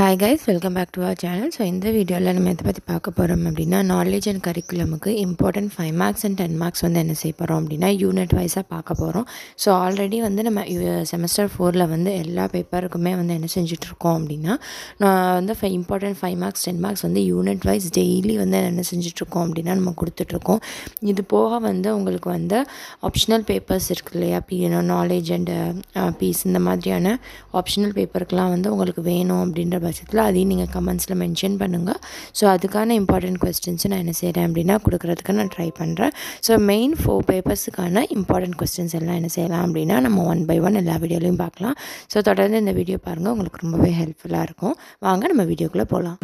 Hi guys, welcome back to our channel. So இந்த வீடியோவில் நம்ம எதை பற்றி பார்க்க போகிறோம் அப்படின்னா நாலேஜ் அண்ட் கரிக்குலமுக்கு இம்பார்ட்டன்ட் 5 மார்க்ஸ் அண்ட் 10 மார்க்ஸ் வந்து என்ன செய்ய போகிறோம் அப்படின்னா யூனிட் வைஸாக பார்க்க போகிறோம். ஸோ ஆல்ரெடி வந்து நம்ம செமஸ்டர் 4ல் வந்து எல்லா பேப்பருக்குமே வந்து என்ன செஞ்சிட்ருக்கோம் அப்படின்னா நான் வந்து இம்பார்ட்டன்ட் 5 மார்க்ஸ் 10 மார்க்ஸ் வந்து யூனிட் வைஸ் டெய்லி வந்து என்ன செஞ்சிட்ருக்கோம் அப்படின்னா நம்ம கொடுத்துட்ருக்கோம். இது போக வந்து உங்களுக்கு வந்து ஆப்ஷனல் பேப்பர்ஸ் இருக்குது இல்லையா, நாலேஜ் அண்ட் பீஸ் இந்த மாதிரியான ஆப்ஷனல் பேப்பருக்கெலாம் வந்து உங்களுக்கு வேணும் அப்படின்ற பட்சத்தில் அதையும் நீங்கள் கமெண்ட்ஸில் மென்ஷன் பண்ணுங்கள். ஸோ அதுக்கான இம்பார்ட்டன்ட் கொஸ்டின்ஸை நான் என்ன செய்கிறேன் அப்படின்னா கொடுக்குறதுக்கு நான் ட்ரை பண்ணுறேன். ஸோ மெயின் 4 பேப்பர்ஸுக்கான இம்பார்ட்டன்ட் கொஸ்டின்ஸ் எல்லாம் என்ன செய்யலாம் அப்படின்னா நம்ம 1 by 1 எல்லா வீடியோலையும் பார்க்கலாம். ஸோ தொடர்ந்து இந்த வீடியோ பாருங்கள், உங்களுக்கு ரொம்பவே ஹெல்ப்ஃபுல்லாக இருக்கும். வாங்க நம்ம வீடியோக்குள்ளே போகலாம்.